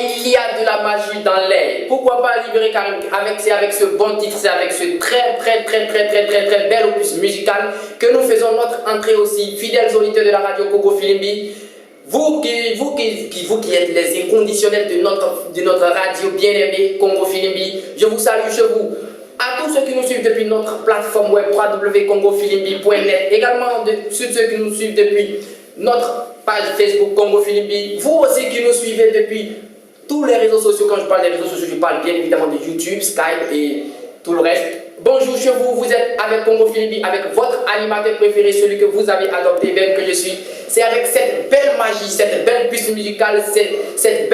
il y a de la magie dans l'air. Pourquoi pas libérer Karim avec ce bon titre, c'est avec ce très bel opus musical que nous faisons notre entrée aussi, fidèles auditeurs de la radio Congo Filimbi. Vous qui êtes les inconditionnels de notre radio bien-aimée Congo Filimbi, je vous salue chez vous. À tous ceux qui nous suivent depuis notre plateforme web www.congofilimbi.net, également ceux qui nous suivent depuis notre page Facebook Congo Filimbi, vous aussi qui nous suivez depuis tous les réseaux sociaux. Quand je parle des réseaux sociaux, je parle bien évidemment de YouTube, Skype et tout le reste. Bonjour chez vous, vous êtes avec Congo Filimbi, avec votre animateur préféré, celui que vous avez adopté, même que je suis. C'est avec cette belle magie, cette belle piste musicale, cette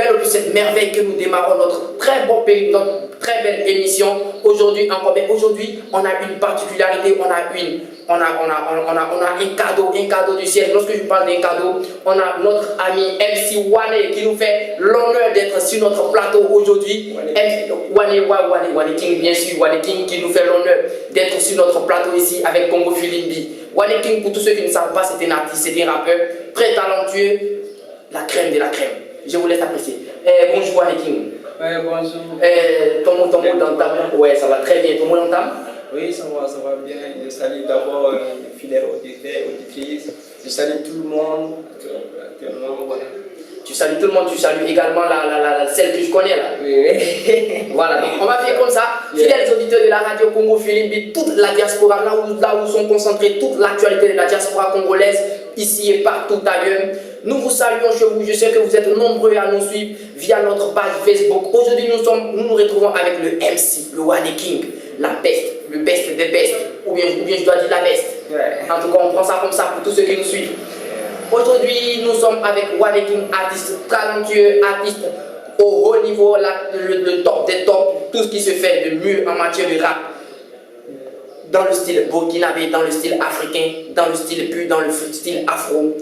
merveille que nous démarrons notre très bon périple, notre très belle émission. Aujourd'hui encore, mais aujourd'hui, on a une particularité, on a un cadeau du ciel. Lorsque je parle d'un cadeau, on a notre ami MC Wane qui nous fait l'honneur d'être sur notre plateau aujourd'hui. Wane King, bien sûr, Wane King qui nous fait l'honneur d'être sur notre plateau ici avec Congo Filimbi. Wane King, pour tous ceux qui ne savent pas, c'est un artiste, c'est un rappeur très talentueux, la crème de la crème. Je vous laisse apprécier. Bonjour Wane King. Ouais, bonjour. Ton mot d'entame, ouais, ça va très bien. Ton mot d'entame? Oui, ça va bien. Je salue d'abord les fidèles auditeurs, auditrices. Je salue tout le monde. Voilà. Tu salues tout le monde, tu salues également celle que je connais là. Oui. Voilà, donc on va faire comme ça. Fidèles auditeurs de la radio Congo Filimbi, toute la diaspora, là où sont concentrées toute l'actualité de la diaspora congolaise, ici et partout ailleurs. Nous vous saluons chez vous. Je sais que vous êtes nombreux à nous suivre via notre page Facebook. Aujourd'hui, nous nous retrouvons avec le MC, le Wane King, la peste, le best des bestes, ou bien je dois dire la best. Ouais. En tout cas, on prend ça comme ça pour tous ceux qui nous suivent. Aujourd'hui, nous sommes avec Wane King, artiste talentueux, artiste au haut niveau, le top des tops, tout ce qui se fait de mieux en matière de rap. Dans le style burkinabé, dans le style africain, dans le style pur, dans le style afro.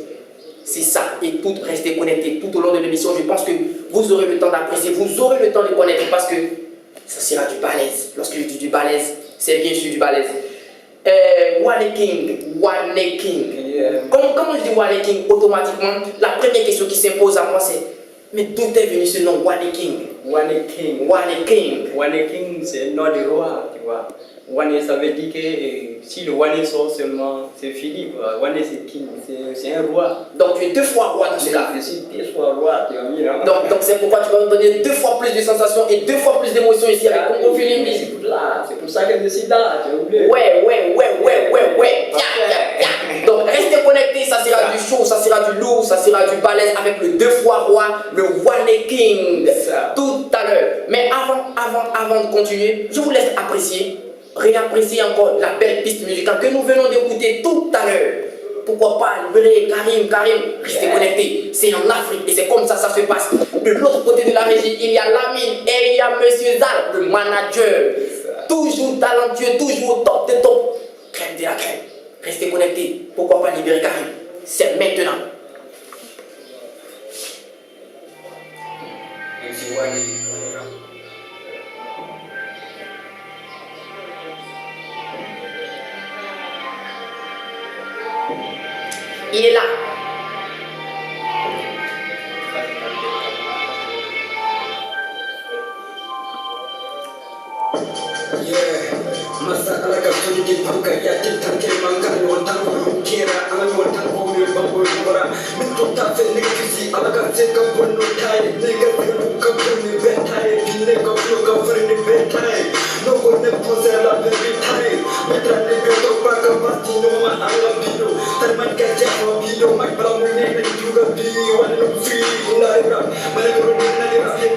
C'est ça, et tout, restez connectés tout au long de l'émission. Je pense que vous aurez le temps d'apprécier, vous aurez le temps de connaître parce que ça sera du balèze. Lorsque je dis du balèze, c'est bien sûr du balèze. Wane King. Yeah. Comment je dis Wane King, automatiquement, la première question qui s'impose à moi c'est mais d'où est venu ce nom Wane King? Wane King. Wane King, c'est le nom du roi, tu vois. Wane, ça veut dire que si le Wane sort seulement, c'est fini. Wane, c'est King, c'est un roi. Donc tu es deux fois roi dans ce cas. Je suis deux fois roi, tu vois bien. Donc c'est pourquoi tu vas nous donner deux fois plus de sensations et deux fois plus d'émotions ici avec Congo Filimbi. C'est pour ça que je suis là, tu vois bien. Ouais. Donc restez connectés, ça sera du show, ça sera du lourd, ça sera du balèze avec le deux fois roi, le Wane King, tout à l'heure. Mais avant de continuer, je vous laisse réapprécier encore la belle piste musicale que nous venons d'écouter tout à l'heure. Pourquoi pas libérer Karim, restez connectés, c'est en Afrique et c'est comme ça se passe. De l'autre côté de la régie, il y a Lamine et il y a Monsieur Zal, le manager. Toujours talentueux, toujours au top des tops. Crème de la crème. Restez connectés. Pourquoi pas libérer Karim? C'est maintenant. Il est là. Masa ala ka tuni di panka ya ti tanke manga ni wanta ko kera ala ni wanta ko mi bambo bora mi to ta fe ni kisi ala ka te ka bonno tai ni ka fe ka bonno betai ni ne ka flo ka fe ni betai no ko ne pose la betai mi tra ni ka to pa ka pasti no ma ala bino tar man ka ja ko bino mak bra mo ne ni juga bi wan no fi la ibra ma ne ko ni na ni ra fi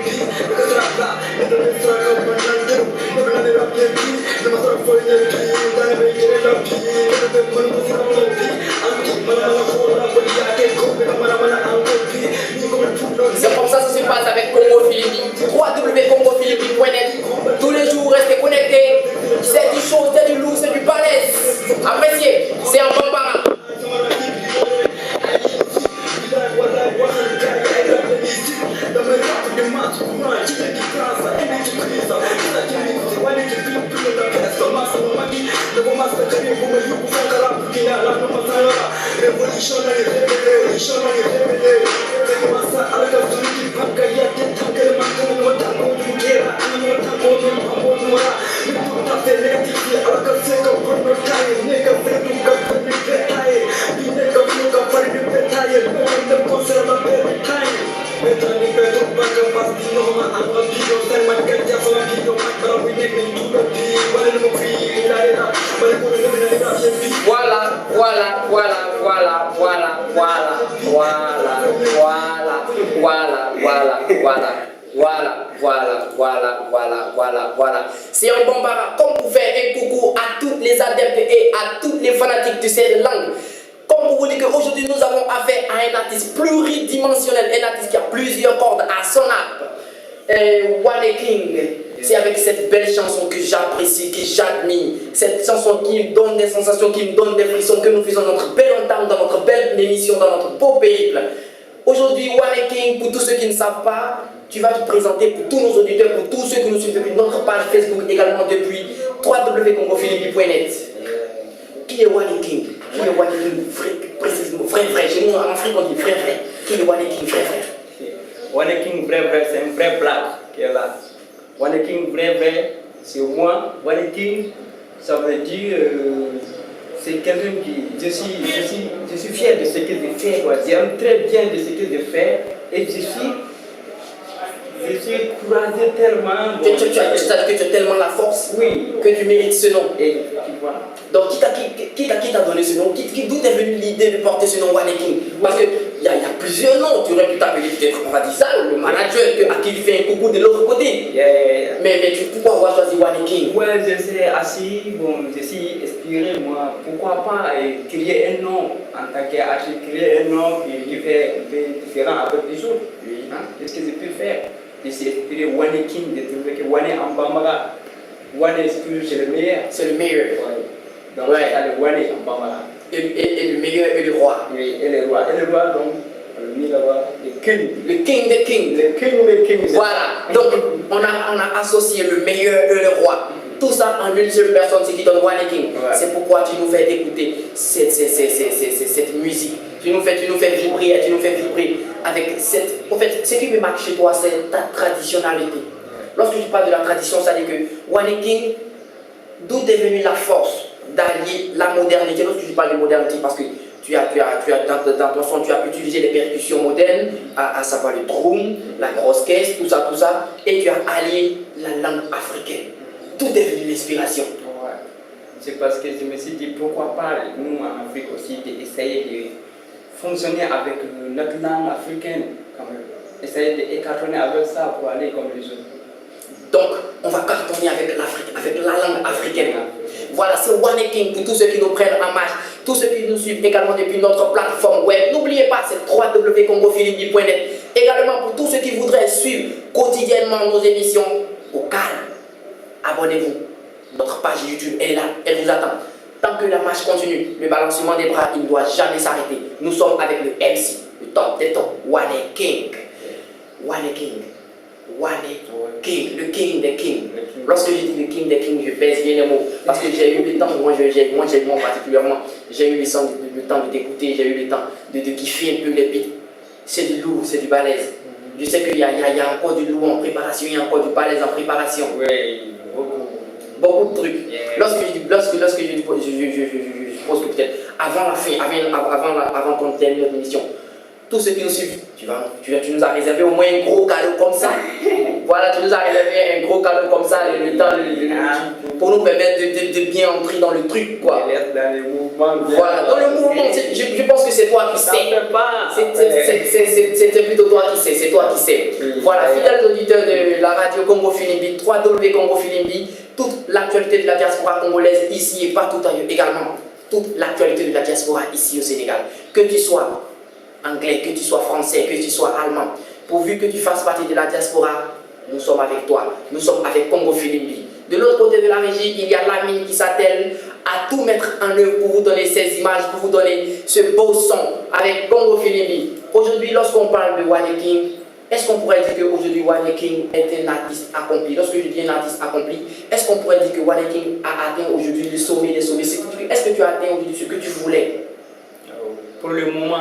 ka tra la ni to ni tra ka man na de no na ni ra fi ni ma tra fo ni ki da ni ke la fi ni de man mo tra mo fi anti mana la ko la bo ya ke ko be mana mana an ko fi ni ko C'est comme ça que ça se passe avec Congo Filimbi. www.congofilibi.net. Tous les jours, restez connectés. C'est du show, c'est du lourd, c'est du balèze. Appréciez, c'est un bambara. Revolutionary, Voilà, voilà, voilà, voilà, voilà, voilà, voilà, voilà, voilà, voilà, voilà. Voilà, voilà, voilà, voilà, voilà, voilà. C'est un bon bara. Comme vous faites un coucou à toutes les adeptes et à toutes les fanatiques de cette langue. Comme vous voulez qu'aujourd'hui nous avons affaire à un artiste pluridimensionnel, un artiste qui a plusieurs cordes à son arc. Wane King, c'est avec cette belle chanson que j'apprécie, que j'admire, cette chanson qui me donne des sensations, qui me donne des frissons, que nous faisons notre belle entame dans notre belle émission, dans notre beau périple. Aujourd'hui, Wane King, pour tous ceux qui ne savent pas, tu vas te présenter pour tous nos auditeurs, pour tous ceux qui nous suivent depuis notre page Facebook, également depuis www.congofilibi.net. Qui est Wane King? Qui est Wane King? Précisément, frère. Chez nous en Afrique, on dit frère. Qui est Wane King, frère? Wane King vrai, c'est un vrai black qui est là. Wane King vrai, c'est moi. Wane King, ça veut dire, c'est quelqu'un qui, je suis fier de ce que je fais, j'aime très bien de ce que je fais, et je suis courageux tellement. Tu as que tu as tellement la force, oui, que tu mérites ce nom. Et tu vois. Donc, qui t'a donné ce nom? D'où t'es venue l'idée de porter ce nom Wane King? Parce qu'il y a plusieurs noms. Tu aurais pu t'appeler peut-être Radisal, le manager à qui tu fais un coucou de l'autre côté. Mais pourquoi avoir choisi Wane King? Ouais, je sais, je suis inspiré, moi. Pourquoi pas créer un nom en tant qu'artiste, créer un nom qui fait un peu différent avec les autres. Oui. Hein? Qu'est-ce que je peux faire? Je suis inspiré Wane King, de trouver que Wane Ambamara. Wane c'est le meilleur. C'est le meilleur. Ouais. Donc, ouais. Ça, le Wane Ambamara. Et le meilleur et le roi. Oui, et le roi. Et le roi, donc, le meilleur roi, le king. Le king des kings. Le king des kings. Voilà. Donc, on a associé le meilleur et le roi. Tout ça en une seule personne, c'est qui donne Wane King. Ouais. C'est pourquoi tu nous fais écouter cette musique. Tu nous fais vibrer avec cette... En fait, ce qui me marque chez toi, c'est ta traditionnalité. Lorsque tu parles de la tradition, ça veut dire que Wane King, d'où est venue la force d'allier la modernité? Lorsque tu parles de modernité, parce que dans ton son, tu as utilisé les percussions modernes, à savoir le drum, la grosse caisse, tout ça, et tu as allié la langue africaine. D'où est venue l'inspiration? Ouais. C'est parce que je me suis dit, pourquoi pas nous en Afrique aussi d'essayer de fonctionner avec notre langue africaine, quand même. Essayer d'écartonner avec ça pour aller comme les autres. Donc, on va cartonner avec l'Afrique, avec la langue africaine. Voilà, c'est Wane King pour tous ceux qui nous prennent en marche, tous ceux qui nous suivent également depuis notre plateforme web. N'oubliez pas, c'est www.congofilibi.net. Également pour tous ceux qui voudraient suivre quotidiennement nos émissions au calme. Abonnez-vous. Notre page YouTube, elle est là, elle vous attend. Tant que la marche continue, le balancement des bras, il ne doit jamais s'arrêter. Nous sommes avec le MC, le top des tops, Wane King. Wane King. Wane King, le king des kings. Lorsque je dis le king des kings, je pèse bien les mots. Parce que j'ai eu le temps, moi particulièrement, j'ai eu le temps de t'écouter, j'ai eu le temps de kiffer un peu les beats. C'est du lourd, c'est du balèze. Je sais qu'il y a encore du lourd en préparation, il y a encore du balèze en préparation. Oui, beaucoup de trucs. Yeah. Lorsque je pense que peut-être avant la fin, avant qu'on termine notre émission, tous ceux qui nous suivent, tu nous as réservé au moins un gros cadeau comme ça. Voilà, tu nous as réservé un gros cadeau comme ça, pour nous permettre de bien entrer dans le truc, quoi. Dans le mouvement. Voilà, dans le mouvement, je pense que c'est toi qui sais. C'est plutôt toi qui sais, c'est toi qui sais. Voilà, fidèles auditeurs de la radio Congo Filimbi, www.Congo Filimbi, toute l'actualité de la diaspora congolaise ici et partout ailleurs également. Toute l'actualité de la diaspora ici au Sénégal. Que tu sois anglais, que tu sois français, que tu sois allemand, pourvu que tu fasses partie de la diaspora, nous sommes avec toi, nous sommes avec Congo Filimbi. De l'autre côté de la régie, il y a Lamine qui s'attelle à tout mettre en œuvre pour vous donner ces images, pour vous donner ce beau son avec Congo Filimbi. Aujourd'hui, lorsqu'on parle de Wane King, est-ce qu'on pourrait dire qu'aujourd'hui Wane King est un artiste accompli? Lorsque je dis un artiste accompli, est-ce qu'on pourrait dire que Wane King a atteint aujourd'hui le sommet des sommets? Est-ce que tu as atteint aujourd'hui ce que tu voulais? Pour le moment,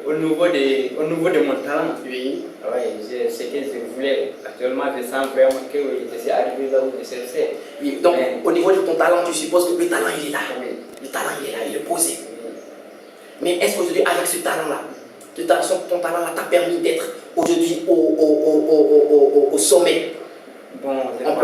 au niveau de mon talent, oui. Ouais, ce que je voulais. Actuellement, je sens vraiment que je suis arrivé là où je cherchais. Oui, donc, au niveau de ton talent, tu supposes que le talent, il est là. Oui. Le talent, il est là, il est posé. Oui. Mais est-ce qu'aujourd'hui, avec ce talent-là, ton talent-là t'a permis d'être aujourd'hui au sommet. Bon, On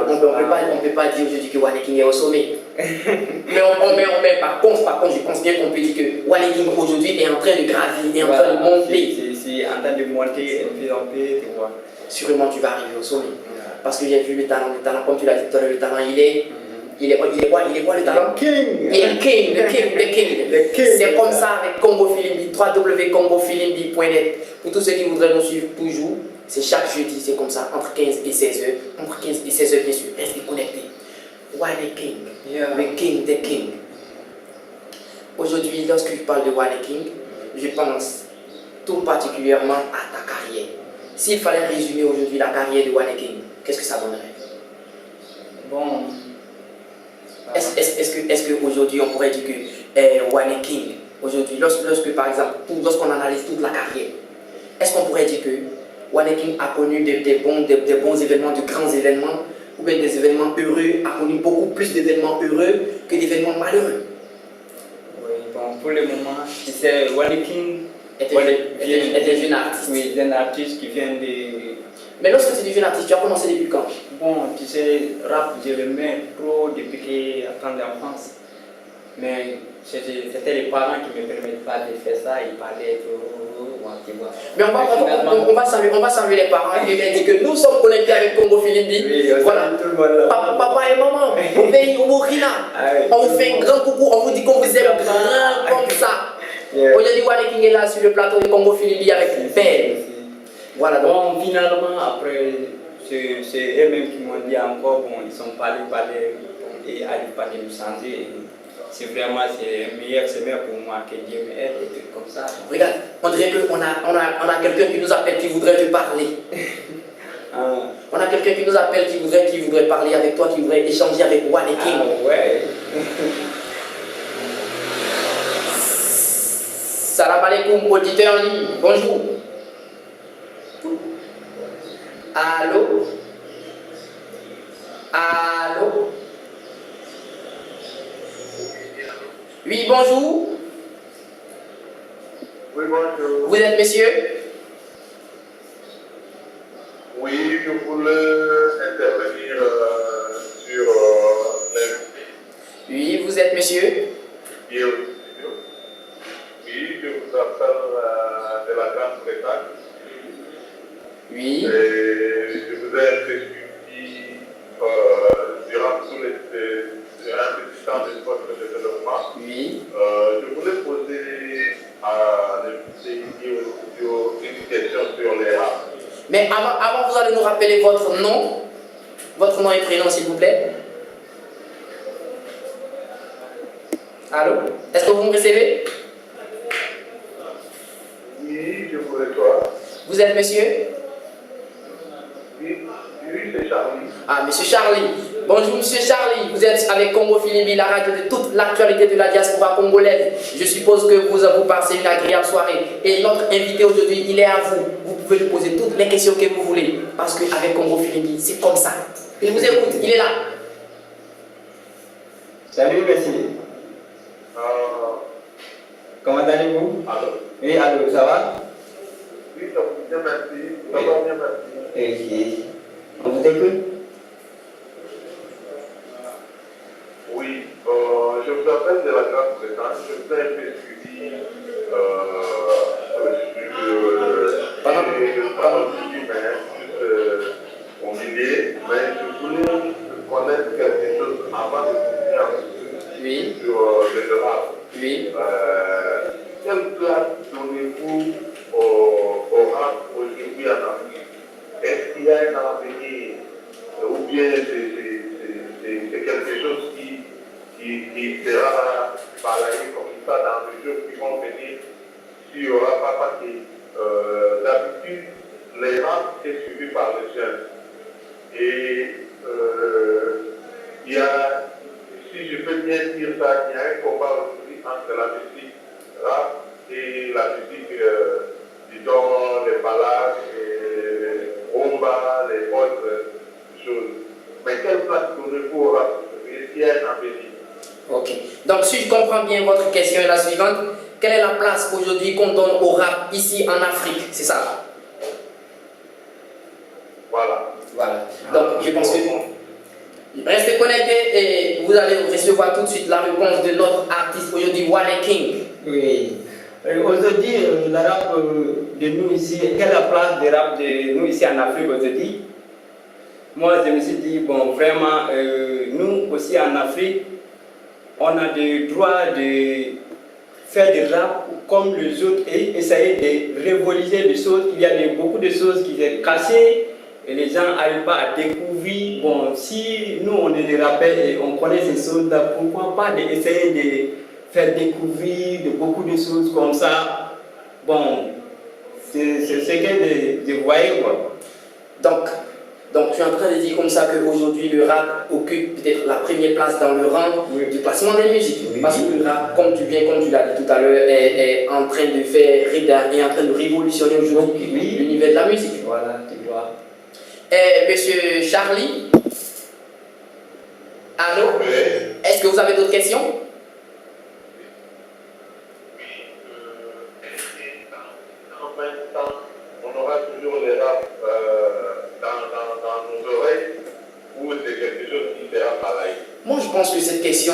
peut pas dire aujourd'hui que One King est au sommet. mais par contre, je pense bien qu'on peut dire que One King aujourd'hui est en train de gravir, est en train de monter. C'est en train de monter un peu, tu vois. Sûrement tu vas arriver au sommet. Parce que j'ai vu le talent, comme tu l'as dit tout à l'heure, le talent il est quoi le talent? King. Il est le king. C'est comme ça avec Congo Filimbi, www.congofilimbi.net. Pour tous ceux qui voudraient nous suivre toujours, c'est chaque jeudi, c'est comme ça, entre 15 et 16 heures. Entre 15 et 16 heures, bien sûr, restez connectés. One King, le king des kings. Aujourd'hui, lorsque je parle de One King, je pense tout particulièrement à ta carrière. S'il fallait résumer aujourd'hui la carrière de One King, qu'est-ce que ça donnerait? Bon. Est-ce qu'aujourd'hui on pourrait dire que One King, aujourd'hui, lorsque par exemple, lorsqu'on analyse toute la carrière, est-ce qu'on pourrait dire que One King a connu des bons événements, de grands événements, ou bien des événements heureux, a connu beaucoup plus d'événements heureux que d'événements malheureux? Oui, bon, pour le moment, tu sais, One King est un jeune artiste. Oui, un artiste qui vient de... Mais lorsque tu es jeune artiste, tu as commencé depuis quand? Bon, tu sais, rap, je le mets trop depuis que j'attendais en France. Mais c'était les parents qui ne me permettaient pas de faire ça, ils parlaient trop, moi, tu vois. Mais on va saluer les parents qui viennent dire que nous sommes connectés avec Congo Filimbi. Oui, voilà. Tout le monde là. Papa et maman, au pays au Burkina, on vous fait un grand coucou, on vous dit qu'on vous aime grand comme ça. Aujourd'hui, One King est là sur le plateau de Congo Filimbi avec Belle. Voilà, donc. Bon, finalement, après, c'est eux-mêmes qui m'ont dit encore, bon, ils sont parlé, bon, et n'arrivent pas de nous changer. C'est vraiment le meilleur semaine pour moi que Dieu m'aide, des trucs comme ça. Regarde, on dirait qu'on a quelqu'un qui nous appelle, qui voudrait te parler. On a quelqu'un qui nous appelle, qui voudrait parler avec toi, qui voudrait échanger avec One King. Ouais. Salam alaikum, auditeur en ligne. Bonjour. Allô? Allô? Oui, bonjour. Oui, bonjour. Vous êtes monsieur? Oui, je voulais intervenir sur les... Oui, vous êtes monsieur? Oui, je vous appelle de la Grande-Bretagne. Oui. Et je vous ai suivi durant tout un petit temps de votre développement. Oui. Je voulais poser à l'invité au studio une question sur les rats. Mais avant, vous allez nous rappeler votre nom et prénom, s'il vous plaît. Allô? Est-ce que vous me recevez? Oui, je vous reçois. Vous êtes monsieur? Oui, c'est Charlie. Ah, monsieur Charlie. Bonjour, monsieur Charlie. Vous êtes avec Congo Filimbi, la radio de toute l'actualité de la diaspora congolaise. Je suppose que vous passez une agréable soirée. Et notre invité aujourd'hui, il est à vous. Vous pouvez lui poser toutes les questions que vous voulez. Parce qu'avec Congo Filimbi, c'est comme ça. Il vous écoute, il est là. Salut, monsieur. Comment allez-vous? Allô? Oui, allô, ça va? Oui, ça va bien, merci. Ça va bien, merci. Ok. On vous écoute? Oui, je vous appelle de la Grande-Bretagne. Je vous ai un peu suivi au milieu, mais je voulais connaître quelque chose avant de finir sur le rap. Oui. Quelle place donnez-vous au rap aujourd'hui en Afrique? Est-ce qu'il y a un avenir ou bien c'est quelque chose qui sera balayé comme ça dans les jours qui vont venir s'il n'y aura pas parce que d'habitude les rap est suivi par les jeunes et il y a, si je peux bien dire ça, il y a un combat aujourd'hui entre la musique rap et la musique disons les ballades, les rumba, les autres choses. Mais quelle place donnez-vous au rap? Est-ce qu'il y a un avenir? Ok. Donc, si je comprends bien votre question est la suivante. Quelle est la place aujourd'hui qu'on donne au rap ici en Afrique? C'est ça? Voilà. Donc, je pense que restez connectés et vous allez recevoir tout de suite la réponse de notre artiste aujourd'hui, Wale King. Oui. Aujourd'hui, le rap de nous ici, quelle est la place du rap de nous ici en Afrique aujourd'hui? Moi, je me suis dit, bon, vraiment, nous aussi en Afrique, on a le droit de faire du rap comme les autres et essayer de révolutionner les choses. Il y a beaucoup de choses qui sont cassées et les gens n'arrivent pas à découvrir. Bon, si nous, on est des rappeurs et on connaît ces choses-là, pourquoi pas essayer de faire découvrir beaucoup de choses comme ça? Bon, c'est ce que je voyais, quoi. Donc tu es en train de dire comme ça qu'aujourd'hui le rap occupe peut-être la première place dans le rang du classement des musiques. Oui. Parce que le rap, comme tu l'as dit tout à l'heure, est en train de faire, est en train de révolutionner aujourd'hui l'univers de la musique. Voilà, tu vois. Monsieur Charlie, allô? Est-ce que vous avez d'autres questions? On aura toujours les rap dans nos oreilles ou c'est quelque chose qui sera pareil? Moi je pense que cette question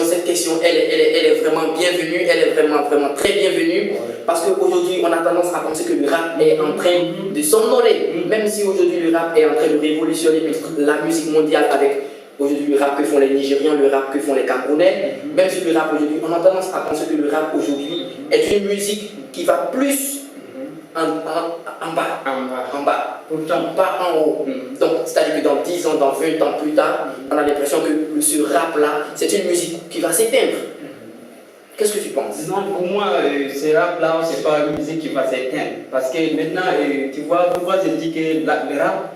elle est vraiment bienvenue, elle est vraiment très bienvenue parce qu'aujourd'hui on a tendance à penser que le rap est en train de s'envoler, même si aujourd'hui le rap est en train de révolutionner la musique mondiale avec aujourd'hui le rap que font les Nigérians, le rap que font les Camerounais, même si le rap aujourd'hui, on a tendance à penser que le rap aujourd'hui est une musique qui va plus en bas, pourtant pas en haut. Donc, c'est-à-dire que dans 10 ans, dans 20 ans plus tard, on a l'impression que ce rap-là, c'est une musique qui va s'éteindre. Qu'est-ce que tu penses? Non, pour moi, ce rap-là, c'est pas une musique qui va s'éteindre. Parce que maintenant, tu vois, pourquoi je dis que le rap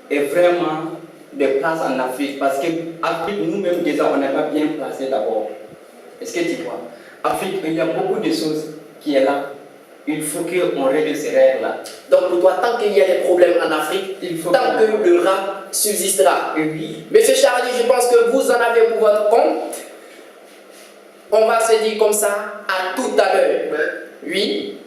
est vraiment des places en Afrique? Parce qu'Afrique, nous-mêmes, déjà, on n'est pas bien placés d'abord. Est-ce que tu vois? Afrique, il y a beaucoup de choses qui est là. Il faut qu'on règle ces règles-là. Donc pour toi, tant qu'il y a des problèmes en Afrique, tant que le rap subsistera. Oui. Monsieur Charlie, je pense que vous en avez pour votre compte. On va se dire comme ça, à tout à l'heure. Oui.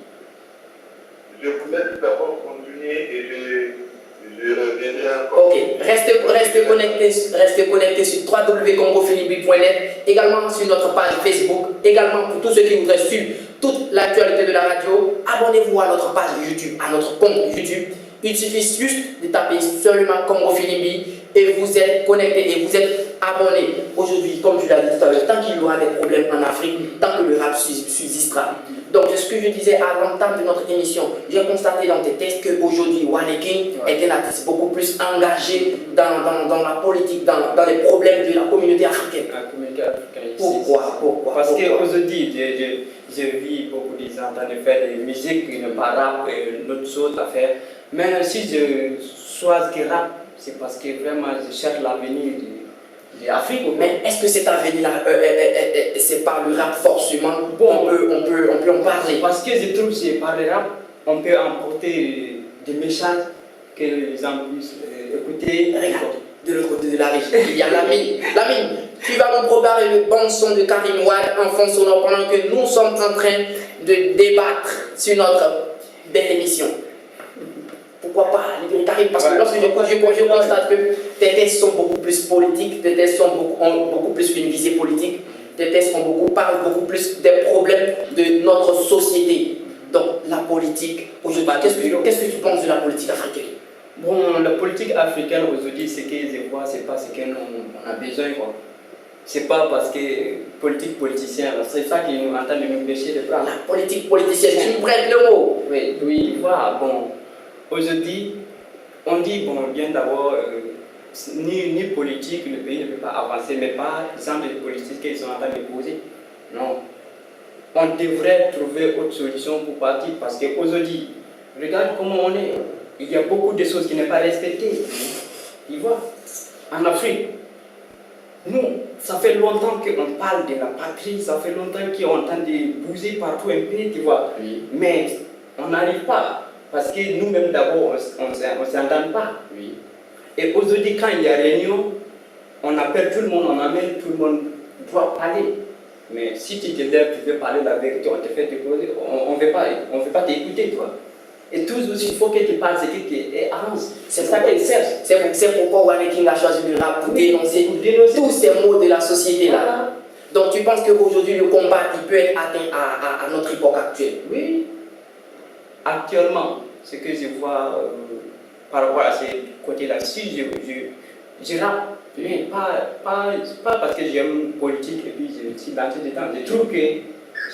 Je vous laisse d'abord continuer et je reviendrai encore. Ok, restez connectés sur www.congofilibi.net, également sur notre page Facebook, également pour tous ceux qui voudraient suivre toute l'actualité de la radio, abonnez-vous à notre page YouTube, à notre compte YouTube. Il suffit juste de taper seulement Congo Filibi et vous êtes connectés et vous êtes abonnés. Aujourd'hui, comme tu l'as dit tout à l'heure, tant qu'il y aura des problèmes en Afrique, tant que le rap subsistera. Donc, c'est ce que je disais à l'entame de notre émission. J'ai constaté dans tes textes qu'aujourd'hui, Wale King est un artiste beaucoup plus engagé dans la politique, dans les problèmes de la communauté africaine. La communauté africaine. Pourquoi? Parce qu'aujourd'hui, je vis beaucoup de gens en train de faire des musiques qui ne pas rap et d'autres choses à faire. Mais si je choisis rap, c'est parce que vraiment je cherche l'avenir de l'Afrique. Mais est-ce que cet avenir-là, c'est par le rap forcément? Bon, on peut en parler. Parce que je trouve que par le rap, on peut emporter des messages que les gens puissent écouter. Regarde, de l'autre côté de la riche, il y a Lamine. Lamine, tu vas nous préparer le bon son de Karim Wade en fond sonore pendant que nous sommes en train de débattre sur notre belle émission. Pourquoi pas, Karim? Parce que lorsque je constate que tes textes sont beaucoup plus politiques, tes textes ont beaucoup plus qu'une visée politique, tes textes parlent beaucoup plus des problèmes de notre société. Donc, la politique, aujourd'hui, qu'est-ce que tu penses de la politique africaine? Bon, la politique africaine aujourd'hui, ce que je vois, c'est pas ce qu'on a besoin, quoi. C'est pas parce que politicien, c'est ça qui nous entend de nous pêcher de prendre. La politique politicienne, tu me prêtes le mot? Oui, voilà, bon. Aujourd'hui, on dit, bon, bien d'abord, ni politique, le pays ne peut pas avancer, mais pas exemple de politique qu'ils sont en train de poser. Non. On devrait trouver autre solution pour partir parce qu'aujourd'hui, regarde comment on est. Il y a beaucoup de choses qui ne sont pas respectées. Tu vois, en Afrique, nous, ça fait longtemps qu'on parle de la patrie, ça fait longtemps qu'on entend de bouger partout un peu, tu vois. Oui. Mais on n'arrive pas. Parce que nous-mêmes d'abord, on ne s'entend pas. Oui. Et aujourd'hui, quand il y a réunion, on appelle tout le monde, on amène tout le monde doit parler. Mais si tu te lèves, tu veux parler la vérité, on te fait déposer, on ne veut pas t'écouter, toi. Et toujours, il faut que tu parles ce qui est avance. C'est ça qu'elle cherche. C'est pourquoi Wane King a choisi le rap pour dénoncer tous ces maux de la société là. Voilà. Donc tu penses qu'aujourd'hui le combat il peut être atteint à notre époque actuelle? Oui. Actuellement, ce que je vois par rapport à ce côté-là, si je rappe, mais pas parce que j'aime politique et puis je suis dans tout le temps. Je trouve qu'il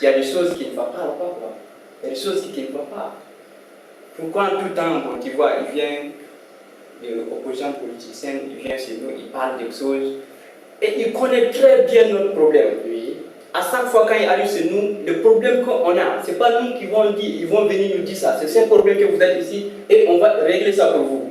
y a des choses qui ne vont pas, quoi. Il y a des choses qui ne vont pas. Pourquoi tout le temps, quand tu vois, il vient de l'opposition politicienne, il vient chez nous, il parle des choses, et il connaît très bien notre problème. Oui. À chaque fois quand il arrive chez nous, le problème qu'on a, ce n'est pas nous qui vont dire, ils vont venir nous dire ça, c'est ce problème que vous êtes ici, et on va régler ça pour vous.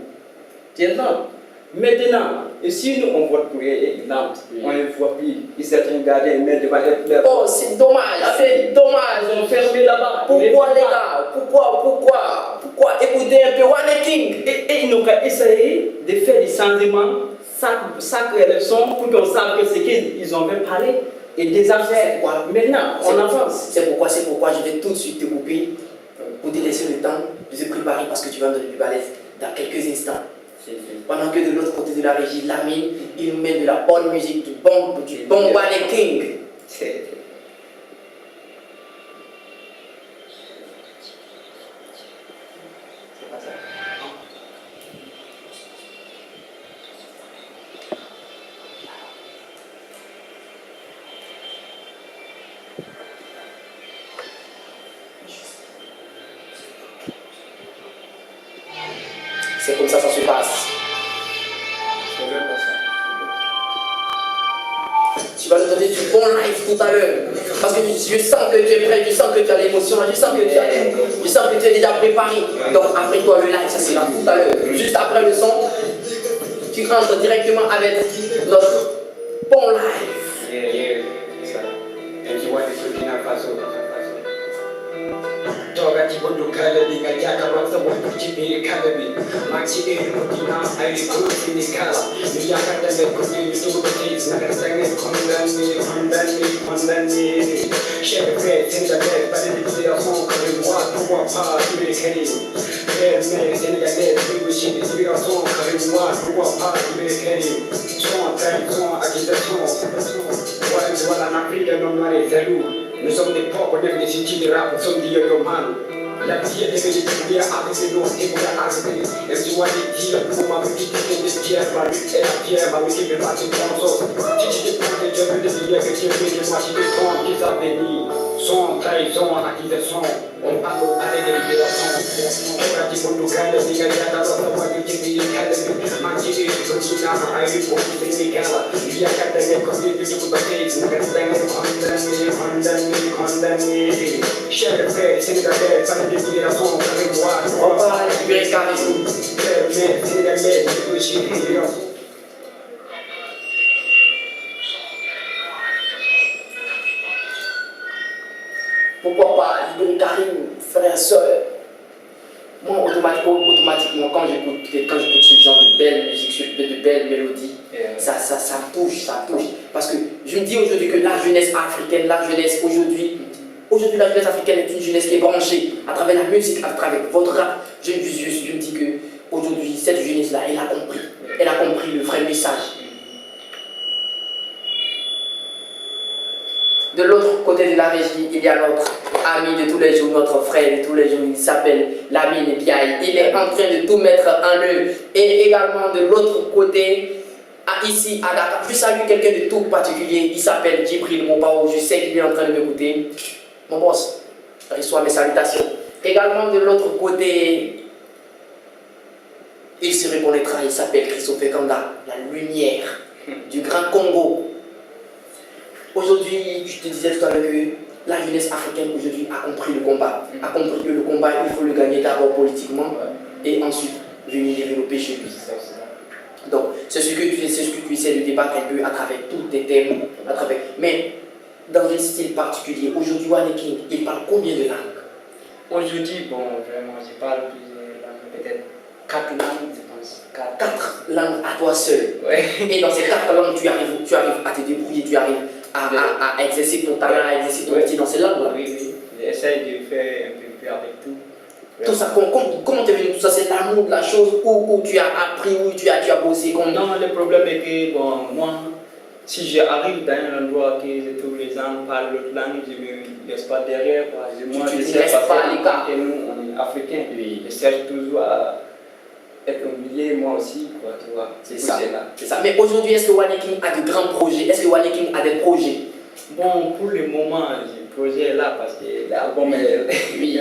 Maintenant, et si nous on vote pour exemple, on ne voit plus, certains gardiens ils mettent devant les. Oh, c'est dommage, c'est dommage. Ils ont fermé là-bas. Pourquoi les gars? Pourquoi écouter un peu Wane King? Et ils n'ont qu'à essayer de faire des changements chaque élection pour qu'on sache que ce qu'ils ont fait parler et des affaires. Maintenant, on avance. C'est pourquoi je vais tout de suite te couper pour te laisser le temps de se préparer parce que tu vas me donner du balèze dans quelques instants. Pendant que de l'autre côté de la régie, Lamine, il nous met de la bonne musique, du bon Wane King. C'est pas ça. C'est comme ça se passe. C'est vraiment ça. Tu vas nous donner du bon live tout à l'heure. Parce que je sens que tu es prêt, je sens que tu as l'émotion, je sens que tu es déjà préparé. Donc après toi le live, ça sera tout à l'heure. Juste après le son, tu rentres directement avec notre bon live. Yeah, ça. Et tu vois des trucs qui n'ont pas ça. Toga tibondo kala binga jaka rasa wadu chibi kala bi maxi e mutina ai kusi ni kala ni yaka da me kusi ni tu kusi na ka sange kondani share fair in the bed but it is your home coming what to what part you be kenny yeah man in the bed we shit is your home coming what to what part you be kenny so I get the tone what is what I'm freedom no money zero. Nous sommes des pauvres, des cités de rap, nous sommes des yoyoman. La vie est devenue bien avec l'eau et pour la arriver. Et tu vois des tirs pour ma petite des pierres, ma lutte et la pierre, ma musique est partie dans son. Si tu te prends des jeux de dire que tu es moi, si tu te prends qui s'avenir, son, trahison, accusation, on parle avec des libérations. On va dire qu'on nous gagne, les gars, il y a d'abord moi qui dis, ma vie est continue à aller pour les gars. Il y a qu'à donner comme des vidéos de bataille, nous condamné. Cher frère, c'est la belle, ça ne dit la son, avec moi. On va libérer Karim. C'est la belle, c'est aussi libération. Pourquoi pas libérer Karim, frère, soeur? Moi, automatiquement, quand j'écoute ce genre de belles musiques, de belles mélodies, ça me touche. Parce que je me dis aujourd'hui que la jeunesse africaine, la jeunesse aujourd'hui, la jeunesse africaine est une jeunesse qui est branchée à travers la musique, à travers votre rap. Je me dis que aujourd'hui, cette jeunesse-là, elle a compris le vrai message. De l'autre côté de la régie, il y a notre ami de tous les jours, notre frère de tous les jours, il s'appelle Lamine Piaille. Il est en train de tout mettre en œuvre. Et également de l'autre côté, ici à Dakar, je salue quelqu'un de tout particulier, il s'appelle Djibril Mopao, je sais qu'il est en train de m'écouter. Mon boss, reçois mes salutations. Également de l'autre côté, il se reconnaîtra, il s'appelle Christophe Kanda, la lumière du Grand Congo. Aujourd'hui, je te disais tout à l'heure que la jeunesse africaine aujourd'hui a compris le combat. A compris que le combat, il faut le gagner d'abord politiquement et ensuite venir développer chez lui. Donc, c'est ce que tu essaies de débattre un peu à travers tous tes thèmes, mais dans un style particulier. Aujourd'hui, Wane King, il parle combien de langues? Aujourd'hui, bon, vraiment, je parle plusieurs langues, peut-être 4 langues, je pense. 4 langues à toi seul. Ouais. Et dans ces 4 langues, tu arrives à te débrouiller, tu arrives à exercer ton talent, à exercer ton métier dans ces langues-là. Oui. J'essaie de faire un peu avec tout. Tout ça, comment t'es venu tout ça? C'est l'amour de la chose où tu as appris, où tu as bossé? Non, le problème est que, bon, moi, si j'arrive dans un endroit que tous les gens parlent l'autre langue, je ne me laisse pas derrière. Quoi. Moi, je ne laisses pas à l'écart. Et nous, on est africains. Oui. Je cherche toujours à être humilié, moi aussi. Quoi, tu vois. C'est ça. C'est ça. Mais aujourd'hui, est-ce que Waneking a de grands projets? Est-ce que Waneking a des projets? Bon, pour le moment, le projet est là parce que l'album est. Oui,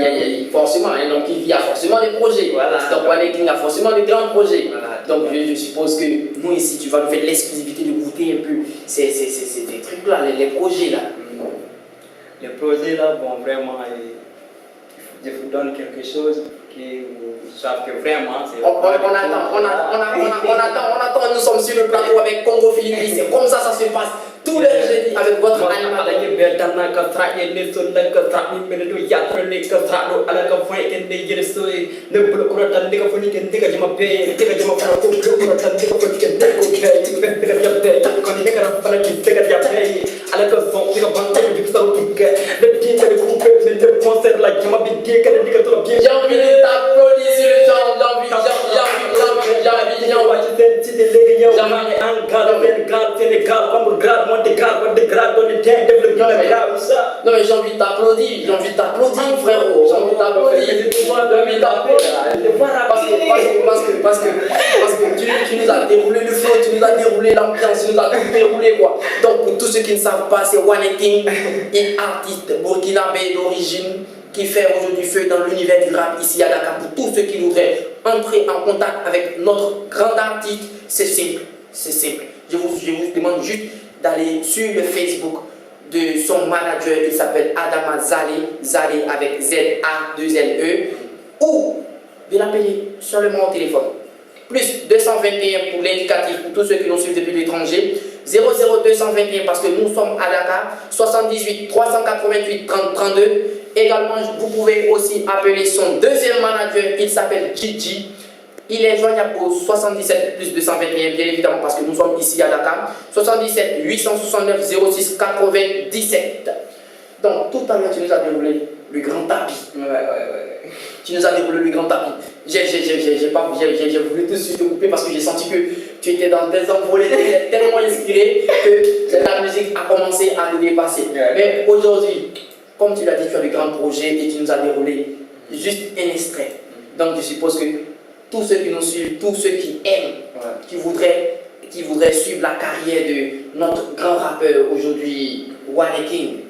forcément. Donc, il y a forcément des projets. Voilà. Donc, Waneking a forcément de grands projets. Voilà. Donc, je suppose que nous, ici, tu vas nous faire l'exclusivité de goûter un peu ces trucs-là, les projets là. Les projets là, bon, vraiment, je vous donne quelque chose qui vous savez que vraiment, c'est. On attend, nous sommes sur le plateau avec Congo Philippe, c'est comme ça se passe. Tous les jeudis avec votre animateur. J'ai envie de t'applaudir sur le genre, non mais j'ai envie de t'applaudir, frérot. J'ai envie de t'applaudir. Parce que tu nous as déroulé le flow, tu nous as déroulé l'ambiance, tu nous as tout déroulé quoi. Donc pour tous ceux qui ne savent pas, c'est Waneking, un artiste burkinabé d'origine qui fait aujourd'hui feu dans l'univers du rap ici à Dakar. Pour tous ceux qui voudraient entrer en contact avec notre grand artiste, c'est simple. Je vous demande juste d'aller sur le Facebook de son manager, il s'appelle Adama Zale avec Z-A-2-L-E, ou de l'appeler seulement au téléphone. Plus 221 pour l'indicatif pour tous ceux qui nous suivent depuis l'étranger, 00221 parce que nous sommes à Dakar, 78 388 30 32. Également, vous pouvez aussi appeler son deuxième manager, il s'appelle Gigi. Il est joignable au 77 plus 221, bien évidemment, parce que nous sommes ici à Dakar. 77 869 06 97. Donc, tout à l'heure, tu nous as déroulé le grand tapis. Ouais. Tu nous as déroulé le grand tapis. J'ai voulu tout de suite te couper parce que j'ai senti que tu étais dans des envolées, tu étais tellement inspiré que la musique a commencé à nous dépasser. Mais aujourd'hui, comme tu l'as dit, tu as de grands projets et tu nous as déroulé juste un extrait. Donc, je suppose que tous ceux qui nous suivent, tous ceux qui aiment, qui voudraient suivre la carrière de notre grand rappeur aujourd'hui, Waneking,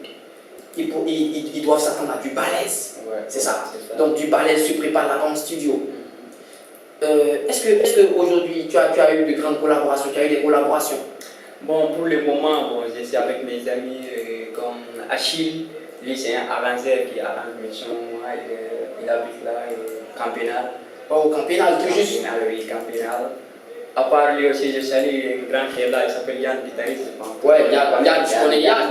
ils doivent s'attendre à du balèze. C'est ça. Donc du balèze, tu prépares là-bas en studio. Est-ce que aujourd'hui tu as eu de grandes collaborations, tu as eu des collaborations? Bon, pour le moment, je suis avec mes amis comme Achille. Lui, c'est un arrangeur qui arrange mes sons. Il habite là, Campénal. Oh, Campénal, tout juste. Oui, Campénal. À part lui aussi, je salue un grand qui est là, il s'appelle Yann, guitariste. Ouais, Yann, je connais Yann.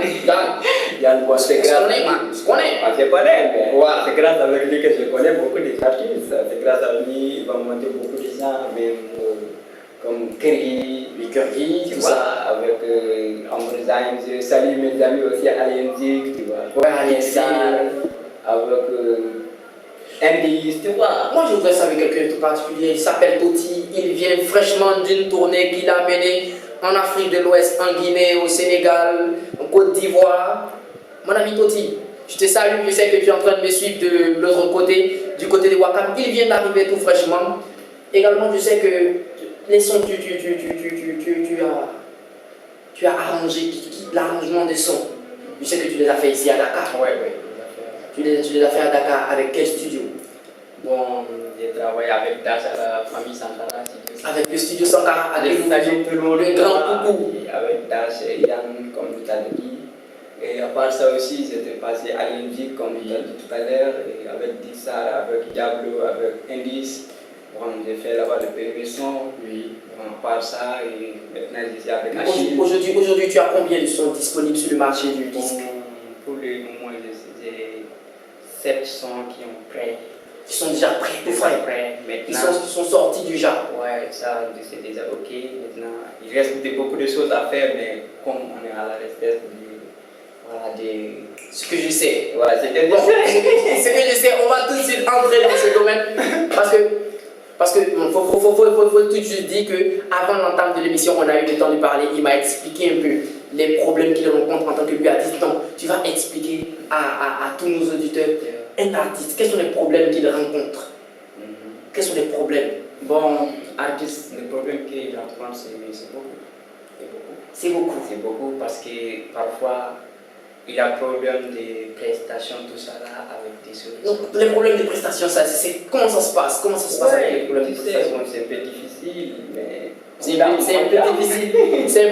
Yann, bon, c'est grâce. Je connais. Je connais, mais c'est grâce à lui que je connais beaucoup d'artistes. C'est grâce à lui, il va monter beaucoup de gens, même comme Kerry, tout ça, avec Ambrosine. Je salue mes amis aussi à Alienzik, tu vois. Ouais, Alienzik. Avec Andy, tu vois. Moi, je voudrais savoir quelqu'un de tout particulier. Il s'appelle Toti. Il vient fraîchement d'une tournée qu'il a menée en Afrique de l'Ouest, en Guinée, au Sénégal, en Côte d'Ivoire. Mon ami Toti, je te salue. Je sais que tu es en train de me suivre de l'autre côté, du côté de Wakam. Il vient d'arriver tout fraîchement. Également, je sais que les sons, tu as arrangé l'arrangement des sons. Je sais que tu les as fait ici à Dakar. Oui. Tu les as fait à Dakar avec quel studio? Bon, j'ai travaillé avec Dash à la famille Sankara. Avec le studio Sankara, avec tout le monde, le grand coucou. Avec Dash et Yann, comme tu as dit. Et à part ça aussi, j'étais passé à l'Indique, comme tu as dit tout à l'heure, avec Dixar, avec Diablo, avec Indice. Bon, j'ai fait là-bas le premier son. Bon, à part ça, et maintenant je suis avec Achille. Aujourd'hui, tu as combien de sons disponibles sur le marché du disque? Pour le moment, j'ai 7 sons qui sont prêts. Qui sont déjà prêts, tout frais. Maintenant, qui sont sortis déjà. Ouais, ça c'est déjà ok. Maintenant, il reste beaucoup de choses à faire, mais comme on est à la recherche Ce que je sais. Voilà, c'était Bon, ce que je sais, on va tout de suite entrer dans ce domaine parce que faut tout de suite dire que avant l'entame de l'émission, on a eu le temps de parler. Il m'a expliqué un peu les problèmes qu'il rencontre en tant que artiste. Donc, tu vas expliquer à tous nos auditeurs, un artiste, quels sont les problèmes qu'il rencontre? Quels sont les problèmes? Bon, artiste, le problème qu'il rencontre, c'est beaucoup. C'est beaucoup. C'est beaucoup parce que parfois, il y a problème de prestations, tout ça là, avec des solutions. Donc, les problèmes de prestations, comment ça se passe? Comment ça se passe avec les problèmes de prestations? C'est un peu difficile, mais... C'est un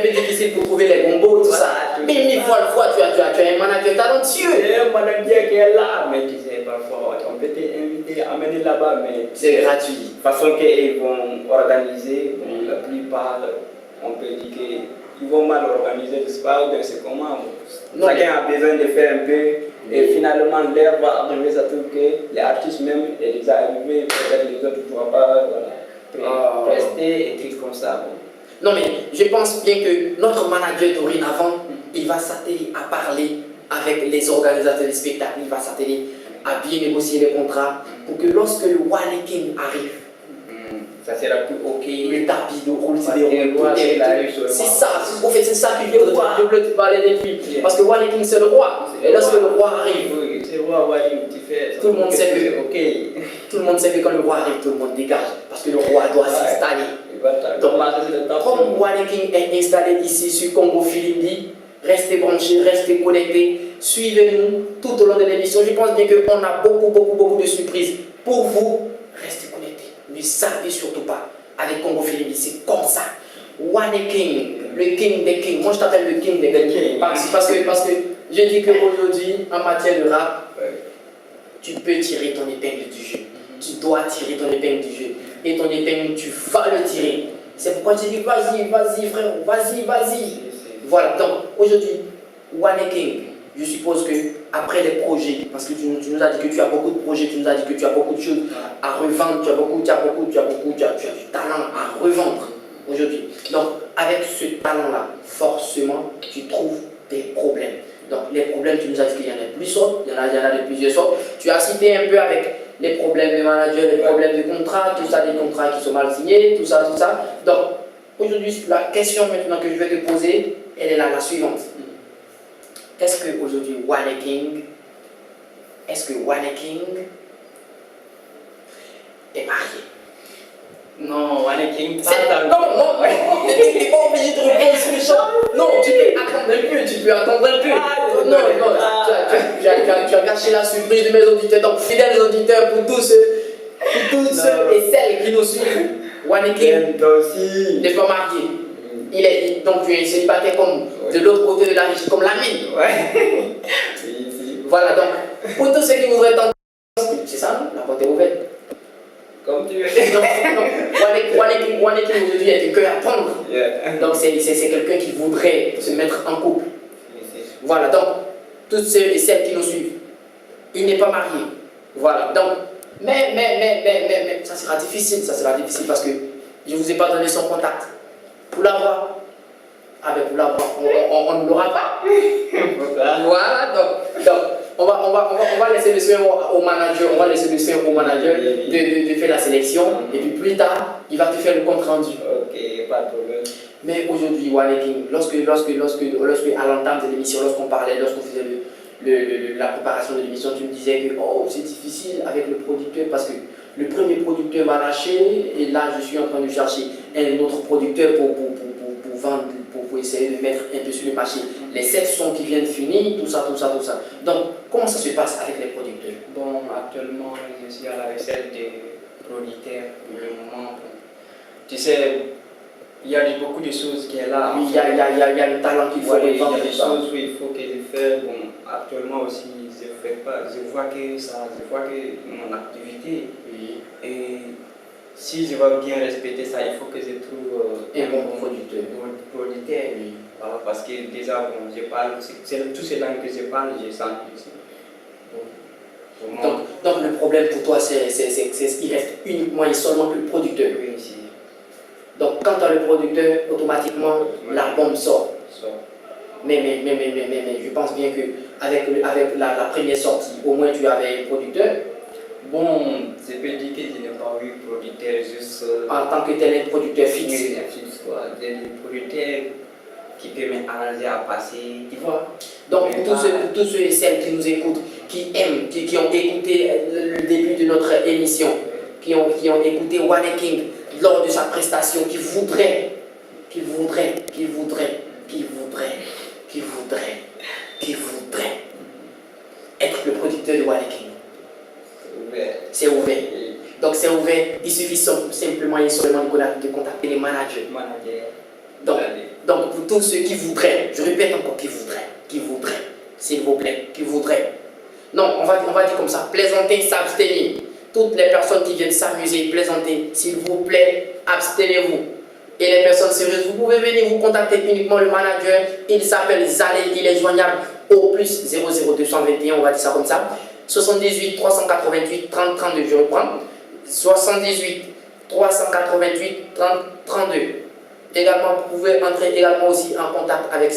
peu difficile pour trouver les combos, tout ça. Mais une fois, tu as un manager talentueux. C'est un manager qui est là, mais tu sais, parfois, on peut t'inviter, amener là-bas, mais... C'est gratuit. De toute façon qu'ils vont organiser, bon, la plupart, on peut dire qu'ils vont mal organiser, je ne sais pas, c'est comment. Non, chacun a besoin de faire un peu, et finalement, l'heure va arriver, ça trouve que les artistes même, est déjà arrivé, peut-être les autres ne pourront pas, rester et trucs comme ça. Bon. Non, mais je pense bien que notre manager dorénavant, il va s'atteler à parler avec les organisateurs des spectacles, il va s'atteler à bien négocier les contrats pour que lorsque le One King arrive, ça sera plus ok. le tapis de roule, c'est ça, en fait, c'est ça que je veux te parler depuis. Parce que One King c'est le roi, et lorsque le roi arrive, c'est le roi, tu fais. Tout le monde sait que ok. Tout le monde sait que quand le roi arrive, tout le monde dégage. Parce que le roi doit s'installer. Donc, comme One King est installé ici sur Congo Filimbi, restez branchés, restez connectés, suivez-nous tout au long de l'émission. Je pense bien qu'on a beaucoup de surprises pour vous. Restez connectés. Ne zappez surtout pas avec Congo Filimbi. C'est comme ça. One King, le king des kings. Moi, je t'appelle le king des kings. Parce que je dis qu'aujourd'hui, en matière de rap, tu peux tirer ton épingle du jeu. Tu dois tirer ton épingle du jeu. Et ton épingle, tu vas le tirer. C'est pourquoi je dis vas-y frère, vas-y. Voilà, donc aujourd'hui, One King, je suppose que après les projets, parce que tu nous as dit que tu as beaucoup de projets, tu nous as dit que tu as beaucoup de choses à revendre, tu as du talent à revendre aujourd'hui. Donc avec ce talent-là, forcément, tu trouves des problèmes. Donc les problèmes, tu nous as dit qu'il y en a plusieurs sortes, il y en a de plusieurs sortes. Tu as cité un peu avec les problèmes de manager, les problèmes de contrat, tout ça, des contrats qui sont mal signés, tout ça. Donc aujourd'hui, la question maintenant que je vais te poser, elle est là, la suivante. Est-ce que aujourd'hui One King est marié? Non, One King, non, tu n'es pas obligé de répondre sur le champ. Non, tu peux attendre un peu, Non, tu as gâché la surprise de mes auditeurs. Donc, fidèles auditeurs, pour tous ceux et celles qui nous suivent, One King n'est pas marié. Donc, tu es célibataire comme de l'autre côté de la riche, comme la mine. Ouais. Voilà, donc, pour tous ceux qui voudraient tenter, c'est ça, non? La porte est ouverte. Comme tu veux. One King aujourd'hui est que à prendre. Yeah. Donc c'est quelqu'un qui voudrait se mettre en couple. Voilà, donc toutes ceux et celles qui nous suivent, il n'est pas marié. Voilà, donc, mais ça sera difficile parce que je ne vous ai pas donné son contact. Pour l'avoir, on ne l'aura pas. Voilà, donc on va laisser le soin au manager, de faire la sélection et puis plus tard, il va te faire le compte rendu. Ok, pas de problème. Mais aujourd'hui, One King, lorsque à l'entame de l'émission, lorsqu'on faisait la préparation de l'émission, tu me disais que c'est difficile avec le producteur parce que le premier producteur m'a lâché et là je suis en train de chercher un autre producteur pour vendre, pour essayer de mettre un peu sur le marché les 7 sons qui viennent finir, tout ça. Donc, comment ça se passe avec les producteurs? Bon, actuellement, je suis à la recette des producteurs pour le moment. Tu sais, il y a beaucoup de choses qui sont là. Oui, il y a le talent qu'il faut revendre. Il y a des choses où il faut que je fasse. Bon, actuellement aussi, je ne fais pas. Je vois que mon activité. Oui. Et si je veux bien respecter ça, il faut que je trouve un bon producteur. Oui. Voilà, parce que déjà, bon, je parle, c'est tout ce langue que je parle, je sens ici. Donc le problème pour toi, c'est qu'il reste uniquement et seulement que le producteur. Oui, ici. Donc quand tu as le producteur, automatiquement, l'album sort. Mais je pense bien que avec la première sortie, au moins tu avais un producteur. Bon, je peux dire que je n'ai pas eu producteur juste. En tant que tel, un producteur fixe. Oui, un fixe, quoi. J'ai des producteurs qui peuvent m'arranger à passer, tu vois. Donc pour tous ceux et celles qui nous écoutent, qui aiment, qui ont écouté le début de notre émission, qui ont écouté Wally King lors de sa prestation, qui voudraient être le producteur de Wally King. C'est ouvert. Donc c'est ouvert, il suffit simplement et seulement de contacter les managers. Donc pour tous ceux qui voudraient, je répète encore, qui voudraient, s'il vous plaît, qui voudraient. Non, on va dire comme ça, plaisanter, s'abstenir. Toutes les personnes qui viennent s'amuser, plaisanter, s'il vous plaît, abstenez-vous. Et les personnes sérieuses, vous pouvez venir vous contacter uniquement le manager. Il s'appelle Zalé, il est joignable au plus 00221, on va dire ça comme ça. 78 388 30 32, je reprends. 78 388 30 32. Également, vous pouvez entrer également aussi en contact avec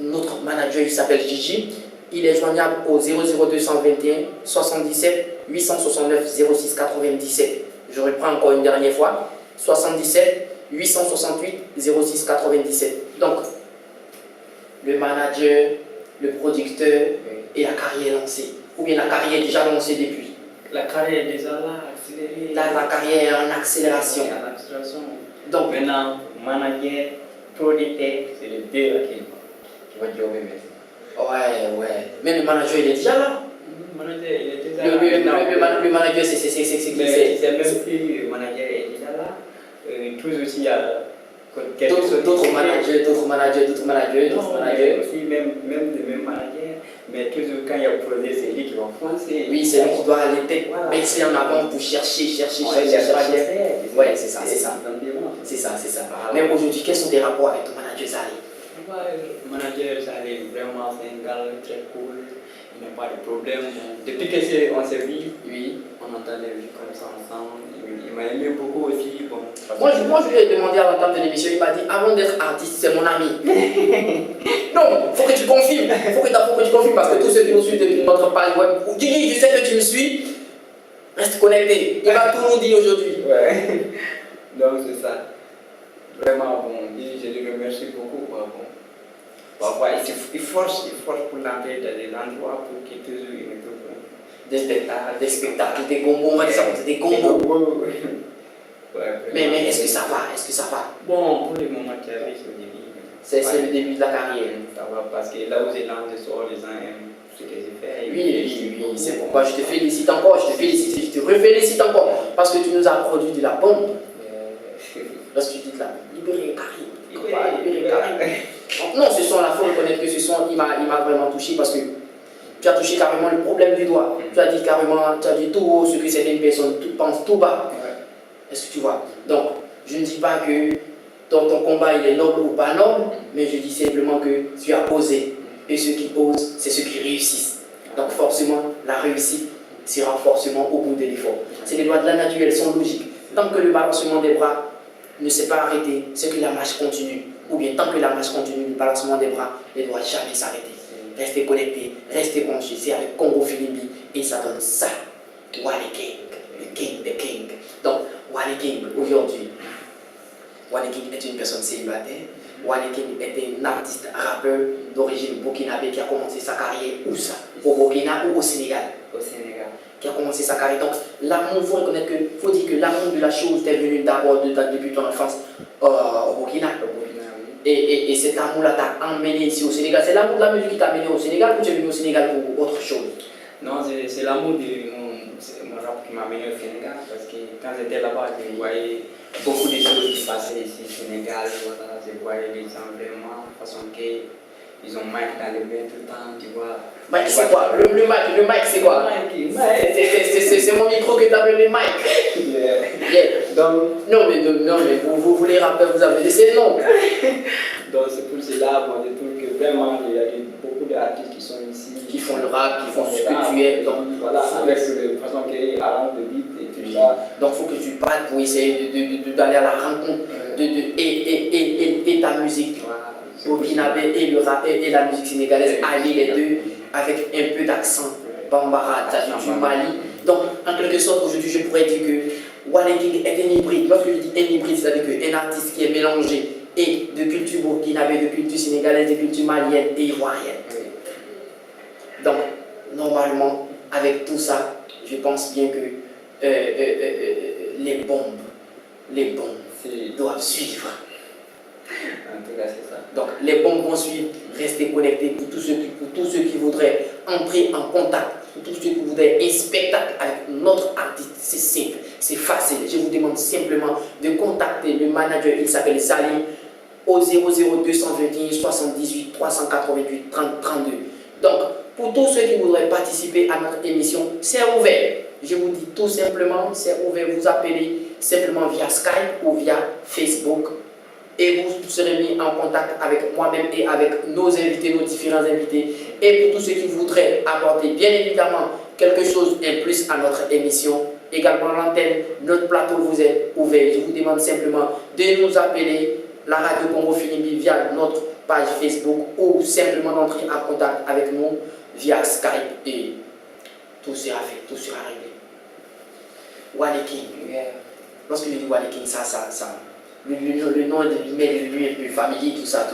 notre manager, il s'appelle Gigi. Il est joignable au 00221 77 869 06 97. Je reprends encore une dernière fois. 77 868 06 97. Donc, le manager, le producteur et la carrière lancée. Ou bien la carrière est déjà lancée depuis. La carrière est déjà là, accélérée. La carrière est en accélération. Donc maintenant, manager, producteur, c'est les deux là qui vont dire oui, mais. Ouais. Mais le manager, il est déjà là. Le manager, il est déjà là. Le manager, c'est même si le manager est déjà là, tous aussi il y a d'autres managers. Aussi même les mêmes managers, mais toujours quand il y a un projet, c'est lui qui va foncer. Oui, c'est lui qui doit aller tête. Voilà. Mais c'est en avant pour chercher. Ouais, c'est ça. C'est ça. Mais aujourd'hui, quels sont tes rapports avec ton manager Zalé? Le manager Zalé, vraiment, c'est un gars très cool. Il n'a pas de problème. Depuis qu'on s'est vu, on entend des vues comme ça ensemble. Il m'a aimé beaucoup aussi. Bon, moi, je lui ai demandé à l'entame de l'émission, il m'a dit avant d'être artiste, c'est mon ami. Non, il faut que tu confirmes. Faut que tu confirmes parce que tous ceux qui nous suivent depuis notre page web, Gigi, je sais que tu me suis, reste connecté. Il va tout nous dire aujourd'hui. Ouais. Donc, c'est ça. Vraiment, bon, je lui remercie beaucoup. Bon. Parfois, il force pour l'entrée dans des endroits pour qu'il toujours il me trouve. Des spectacles, des gombos, on va dire ça, des gombos. Mais est-ce que ça va? Bon, pour le moment, tu arrives au début. C'est le début de la carrière. Ça va parce que là où j'ai lancé sort, les gens aiment ce que j'ai fait. Oui, c'est pourquoi je te félicite encore, je te refélicite encore parce que tu nous as produit de la bombe. Lorsque tu dis de la libérer Karim. Non, ce son là, il faut reconnaître que ce son, il m'a vraiment touché parce que tu as touché carrément le problème du doigt. Tu as dit tout haut ce que certaines personnes pensent tout bas. Est-ce que tu vois? Donc, je ne dis pas que ton combat il est noble ou pas noble, mais je dis simplement que tu as osé. Et ceux qui osent, c'est ceux qui réussissent. Donc forcément, la réussite sera forcément au bout de l'effort. C'est les lois de la nature, elles sont logiques. Tant que le balancement des bras ne s'est pas arrêté, c'est que la marche continue. Ou bien tant que la marche continue, le balancement des bras ne doit jamais s'arrêter. Restez connectés, restez branchés. C'est avec Congo Philippe et ça donne ça. Wally King, the king. Donc, Wally King, aujourd'hui, Wally King est une personne célibataire. Wally King est un artiste rappeur d'origine burkinabé qui a commencé sa carrière où ça? Au Burkina ou au Sénégal? Au Sénégal. Qui a commencé sa carrière. Donc, l'amour, il faut reconnaître que, faut dire que l'amour de la chose t'est venu d'abord depuis ton enfance au Burkina. Et cet amour-là t'a emmené ici au Sénégal. C'est l'amour de la musique qui t'a amené au Sénégal ou tu es venu au Sénégal pour autre chose? Non, c'est l'amour de mon rap qui m'a amené au Sénégal parce que quand j'étais là-bas, je voyais beaucoup de choses qui passaient ici au Sénégal. Voilà, je voyais les gens vraiment, de façon qu'ils ont mic dans les mains tout le temps, tu vois. Mike, c'est quoi? Le mic, c'est quoi? C'est mon micro que t'appelles le mic. Yeah. Donc, non, mais vous les rappeurs, vous avez laissé le nom. Donc, c'est pour cela, moi, je trouve que vraiment, il y a beaucoup d'artistes qui sont ici. Qui font le rap, qui font ce que tu es. Donc, voilà, avec la façon qu'ils arrangent le beat et tout ça. Donc, il faut que tu parles pour essayer d'aller à la rencontre et ta musique. Voilà. burkinabé et le rap et la musique sénégalaise, allier les deux avec un peu d'accent bambara, du Mali. Donc, en quelque sorte, aujourd'hui, je pourrais dire que Wally King est un hybride. Lorsque je dis un hybride, c'est-à-dire qu'un artiste qui est mélangé et de culture burkinabé, de culture sénégalaise, de culture malienne et ivoirienne. Donc, normalement, avec tout ça, je pense bien que les bombes doivent suivre. En tout cas, c'est ça. Donc, les bombes vont suivre, rester connectés pour tous ceux qui voudraient entrer en contact, pour tous ceux qui voudraient un spectacle avec notre artiste. C'est simple, c'est facile. Je vous demande simplement de contacter le manager, il s'appelle Salim, au 00221 78 388 30 32. Donc, pour tous ceux qui voudraient participer à notre émission, c'est ouvert. Je vous dis tout simplement, c'est ouvert. Vous appelez simplement via Skype ou via Facebook et vous serez mis en contact avec moi-même et avec nos invités, nos différents invités. Et pour tous ceux qui voudraient apporter bien évidemment quelque chose de plus à notre émission, également l'antenne, notre plateau vous est ouvert. Je vous demande simplement de nous appeler la radio Congo Filimbi via notre page Facebook ou simplement d'entrer en contact avec nous via Skype et tout sera fait, tout sera réglé. Wally King, lorsque je dis Wally King, le nom de lui est plus familier, tout ça.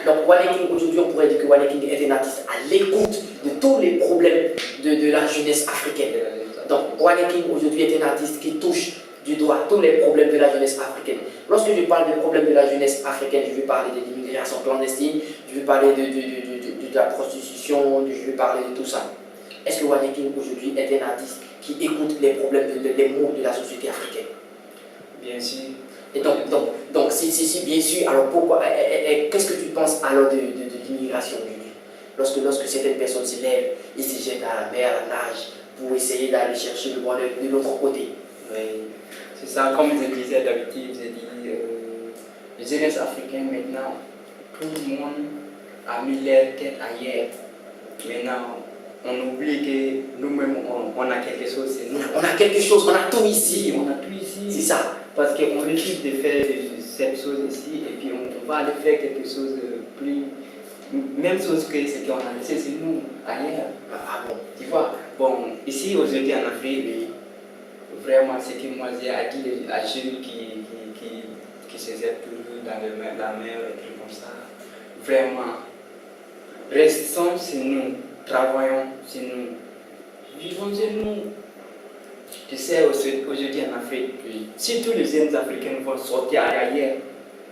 Donc Wally King, aujourd'hui on pourrait dire que Wally King est un artiste à l'écoute de tous les problèmes de la jeunesse africaine. Donc Wally King aujourd'hui est un artiste qui touche du doigt tous les problèmes de la jeunesse africaine. Lorsque je parle des problèmes de la jeunesse africaine, je vais parler de l'immigration clandestine, je vais parler de la prostitution, je vais parler de tout ça. Est-ce que Wally King aujourd'hui est un artiste qui écoute les problèmes, les maux de la société africaine? Bien sûr. Et donc si bien sûr, alors pourquoi, qu'est-ce que tu penses alors de l'immigration aujourd'hui? Lorsque certaines personnes se lèvent, ils se jettent à la mer, à la nage, pour essayer d'aller chercher le bonheur de l'autre côté. Oui. C'est ça, comme je disais d'habitude, j'ai dit, les jeunesses africaines maintenant, tout le monde a mis leur tête ailleurs. Maintenant, on oublie que nous-mêmes, on a quelque chose, c'est nous. On a quelque chose, on a tout ici. On a tout ici. C'est ça. Parce qu'on refuse de faire cette chose ici et puis on va aller faire quelque chose de plus. Même chose que ce qu'on a laissé, c'est nous, ailleurs. Ah bon? Tu vois? Bon, ici aujourd'hui en Afrique, vraiment, ce que moi j'ai dit à ceux qui se jettent toujours dans la mer et tout comme ça, vraiment, restons chez nous, travaillons chez nous, vivons chez nous. Tu sais, aujourd'hui en Afrique, si tous les jeunes Africains vont sortir ailleurs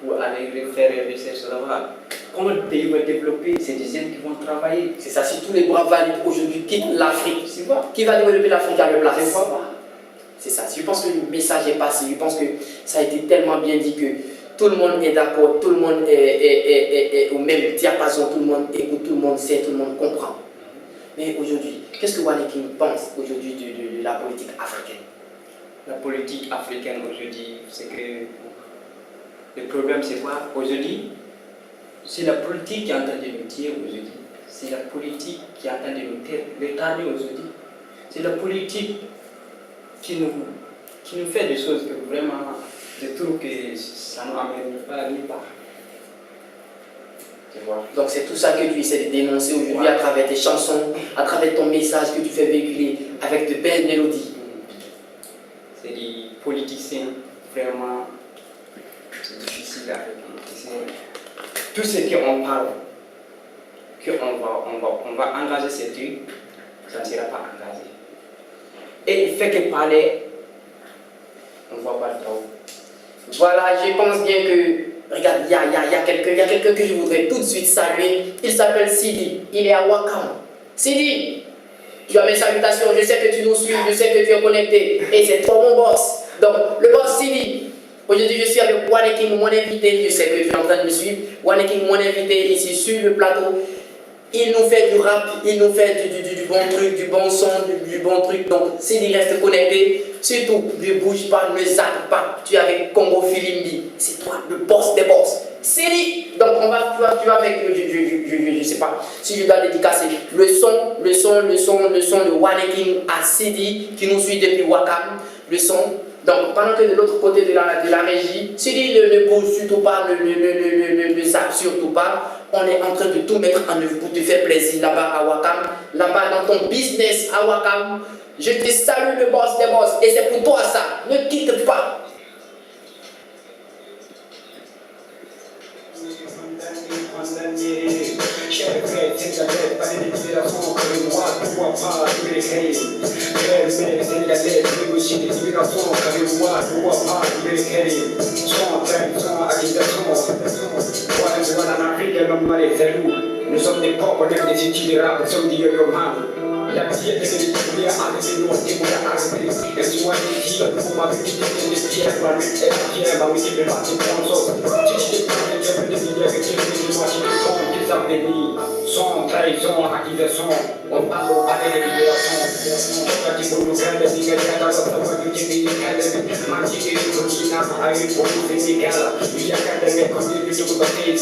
pour aller faire des recherches là-bas, comment le pays va développer? C'est des jeunes qui vont travailler. C'est ça, si tous les bras valides aujourd'hui quittent l'Afrique, qui va développer l'Afrique à leur place? C'est ça. Je pense que le message est passé. Je pense que ça a été tellement bien dit que tout le monde est d'accord, tout le monde est au même diapason, tout le monde écoute, tout le monde sait, tout le monde comprend. Mais aujourd'hui, qu'est-ce que Wally King pense aujourd'hui de la politique africaine? La politique africaine aujourd'hui, c'est que le problème c'est quoi? Aujourd'hui, c'est la politique qui est en train de nous tuer aujourd'hui. C'est la politique qui est en train de nous retarder aujourd'hui. C'est la politique qui nous fait des choses que vraiment, je trouve que ça ne nous amène pas nulle part. Donc c'est tout ça que tu essaies de dénoncer aujourd'hui à travers tes chansons, à travers ton message que tu fais véhiculer avec de belles mélodies. C'est des politiciens, vraiment, c'est difficile avec eux. Tout ce qu'on parle, qu'on va engager ces trucs, ça ne sera pas engagé. Et il fait que parler, on ne voit pas le travail. Voilà, je pense bien que, regarde, il y a quelqu'un que je voudrais tout de suite saluer. Il s'appelle Sidi, il est à Wakam. Sidi, tu as mes salutations, je sais que tu nous suis, je sais que tu es connecté. Et c'est toi mon boss. Donc, le boss Sidi, aujourd'hui je suis avec Wally King, mon invité, je sais que tu es en train de me suivre. Wally King, mon invité ici sur le plateau. Il nous fait du rap, il nous fait du bon truc, du bon son, du bon truc. Donc, s'il reste connecté, surtout, ne bouge pas, ne zappe pas. Tu es avec Congo Filimbi. C'est toi, le boss des boss. Sidi. Donc, tu vas avec, je sais pas si je dois dédicacer le son de Wally King à Sidi qui nous suit depuis Wakam. Le son Donc, pendant que de l'autre côté de la régie, Sidi ne bouge surtout pas, ne zappe surtout pas. On est en train de tout mettre en œuvre pour te faire plaisir là-bas à Wakam, là-bas dans ton business à Wakam. Je te salue le boss des boss et c'est pour toi ça. Ne quitte pas. Nous sommes des pauvres, des itinérants, nous sommes des yoyomans. La vie est de arriver, nous on arriver. Et soin des îles, pour ma vie, des pierres, ma lutte est la pierre, ma vie, de partir pour nous. Si je te prends les jeunes, des milliers, que tu veux, moi, je te compte, des avenirs. Son, trahison, accusation, on parle au palais de libération. On dit pour nous faire des négatives, dans notre voie du Jimmy, Manti, Burkina, Aïe, pour nous, des négales. Il y a qu'à des comme des vidéos de baptême,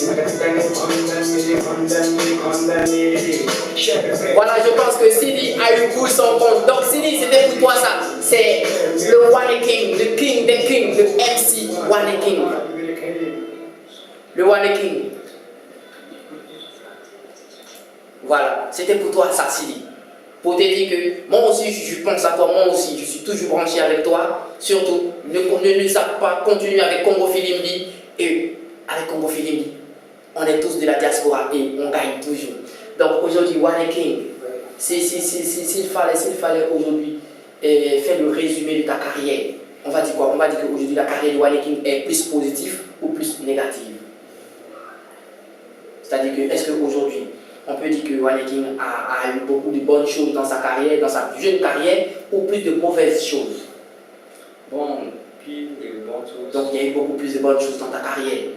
Voilà, je pense que Sidi a eu pour son compte. Donc Sidi, c'était pour toi ça. C'est le One King, le King des Kings, le MC One King. Le One King. Voilà, c'était pour toi ça, Sidi. Pour te dire que moi aussi je pense à toi, moi aussi je suis toujours branché avec toi. Surtout, ne zappe pas, continue avec Congo Filimbi. Et avec Congo Filimbi, on est tous de la diaspora et on gagne toujours. Donc aujourd'hui, One King, s'il fallait aujourd'hui faire le résumé de ta carrière, on va dire quoi? On va dire qu'aujourd'hui la carrière de One King est plus positive ou plus négative. C'est-à-dire que, est-ce qu'aujourd'hui, on peut dire que One King a eu beaucoup de bonnes choses dans sa carrière, dans sa jeune carrière, ou plus de mauvaises choses? Bon, puis de bonnes choses. Donc il y a eu beaucoup plus de bonnes choses dans ta carrière.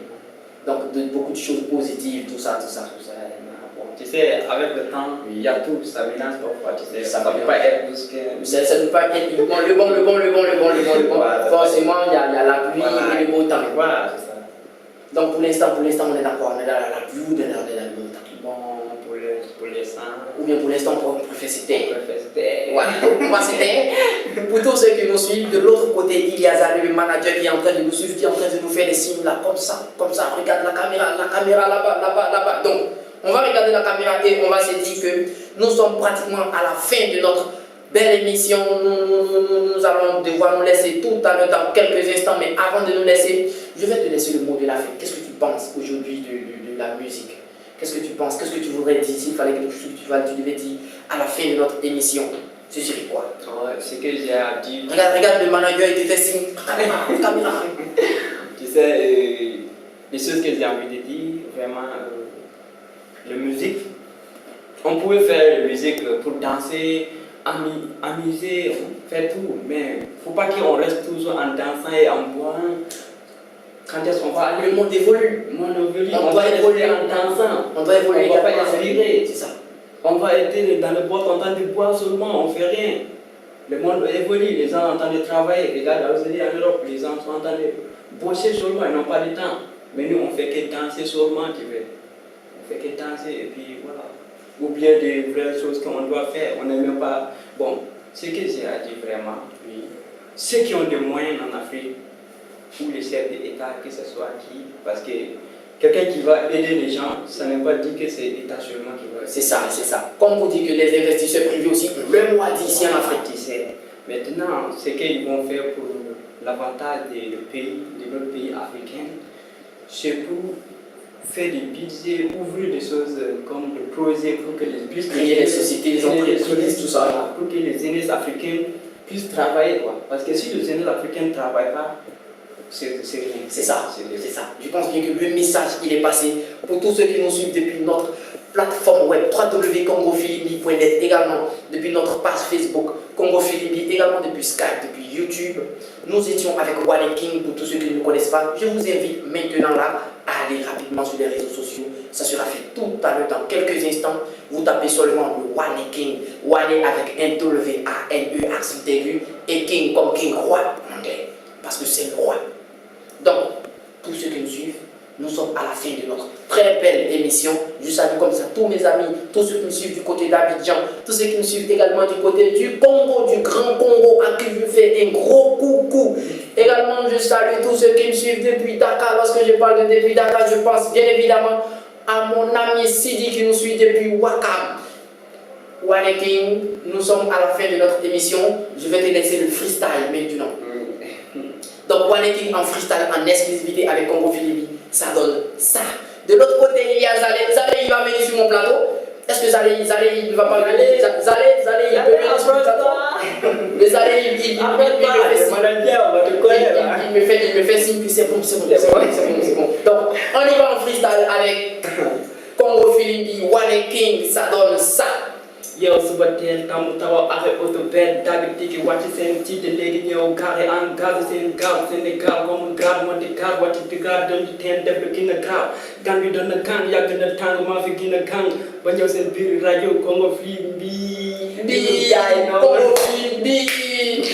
Donc beaucoup de choses positives, tout ça. Bon, tu sais, avec le temps, il y a tout, ça mélange parfois, tu sais, ça ne peut pas être plus que... Ça ne peut pas être uniquement le bon. Voilà, forcément, il y a la pluie et le beau temps. Voilà, c'est ça. Donc pour l'instant, on est d'accord, on est dans la pluie ou dans le beau temps. Bon, pour l'instant... Ou bien pour l'instant, on préfère c'était. Voilà. Moi, c'était. Pour tous ceux qui nous suivent, de l'autre côté, il y a Zali, le manager qui est en train de nous suivre, qui est en train de nous faire des signes là, comme ça. Regarde la caméra là-bas. Donc, on va regarder la caméra et on va se dire que nous sommes pratiquement à la fin de notre belle émission. Nous allons devoir nous laisser tout à l'heure dans quelques instants, mais avant de nous laisser, je vais te laisser le mot de la fin. Qu'est-ce que tu penses aujourd'hui de la musique? Qu'est-ce que tu penses? Qu'est-ce que tu voudrais dire s'il fallait quelque chose que tu devais dire à la fin de notre émission? Ce serait quoi? Ce que j'ai à dire... Regarde le manager, il te fait signe. Caméra. Tu sais, les choses que j'ai envie de dire, vraiment, la musique, on pouvait faire la musique pour danser, amuser, faire tout, mais il ne faut pas qu'on reste toujours en dansant et en boivant. Quand est-ce qu'on va aller? Le monde évolue. On doit évoluer en dansant. On doit évoluer. On ne va pas inspirer. C'est ça. On va être dans le boîte en train de boire seulement, on ne fait rien. Le monde évolue, les gens sont en train de travailler. Regarde, en Europe, les gens sont en train de bosser seulement, ils n'ont pas de temps. Mais nous, on ne fait que danser seulement, tu veux. On fait que danser et puis voilà. Ou bien des vraies choses qu'on doit faire. On n'est même pas. Bon, ce que j'ai à dire vraiment, oui. Ceux qui ont des moyens en Afrique, ou les chefs d'État, que ce soit qui, parce que quelqu'un qui va aider les gens, ça ne veut pas dire que c'est l'État seulement qui va aider. C'est ça. Comme vous dites que les investisseurs privés aussi, le mois d'ici en Afrique. Maintenant, ce qu'ils vont faire pour l'avantage de notre pays africain, c'est pour faire des budgets, ouvrir des choses comme des projets pour que les puissent créer des sociétés, des entreprises, tout ça. Pour que les jeunes africains puissent travailler. Quoi. Parce que si les jeunes africains ne travaillent pas, c'est ça. Je pense bien que le message il est passé pour tous ceux qui nous suivent depuis notre plateforme web www.congofilimbi.net, également depuis notre page Facebook Congo Filimbi, également depuis Skype, depuis YouTube. Nous étions avec One King. Pour tous ceux qui ne nous connaissent pas, je vous invite maintenant là à aller rapidement sur les réseaux sociaux. Ça sera fait tout à l'heure dans quelques instants. Vous tapez seulement le One King, One avec un W-A-N-E accent aigu et King comme King roi en anglais, parce que c'est le roi. Donc, tous ceux qui nous suivent, nous sommes à la fin de notre très belle émission. Je salue comme ça tous mes amis, tous ceux qui me suivent du côté d'Abidjan, tous ceux qui me suivent également du côté du Congo, du Grand Congo, à qui je fais un gros coucou. Également, je salue tous ceux qui me suivent depuis Dakar. Lorsque je parle de depuis Dakar, je pense bien évidemment à mon ami Sidi qui nous suit depuis Wakam. Wane King, nous sommes à la fin de notre émission. Je vais te laisser le freestyle maintenant. Donc Wane King en freestyle, en exclusivité avec Congo Philippe, ça donne ça. De l'autre côté, il y a Zalé. Zalé, il va venir sur mon plateau. Est-ce que Zalé, il ne va pas venir? Zalé, il peut venir sur mon plateau. Mais Zalé, il me fait signe que c'est bon. Donc, on y va en freestyle avec Congo Philippe, Wane King, ça donne ça. yow suba teel tamu tawa affaire auto benn dagg tigi wàcc seen tiite léegi ñëw gaare en gaz seen gaaw Sénégal moomul gaar moo di gaar wàcc di gaar doon di teen def lu gën a gaaw gan bi doon na kan yàgg na tàng maa fi gën a kan ba ñëw seen biir rajo Congo bii Congo Philippe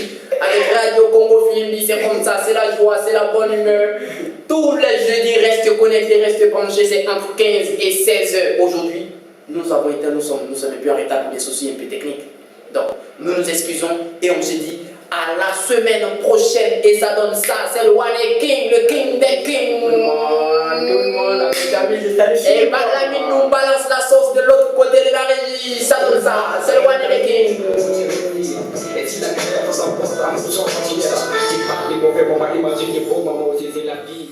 avec Radio Congo Philippe, c'est comme ça, c'est la joie, c'est la bonne humeur. Tous les jeudis, restez connectés, restez branchés, c'est entre 15 et 16 heures aujourd'hui. Nous sommes plus arrêtés pour des soucis un peu techniques. Donc, nous nous excusons et on se dit à la semaine prochaine. Et ça donne ça, c'est le Wane King, le King des Kings. Tout le monde, et Balamine nous balance la sauce de l'autre côté de la régie. Ça donne ça, c'est le Wane King. Et si la grève s'emporte à nous sans frontières, qui parle des mauvais moments, imagine les beaux moments, c'est la vie.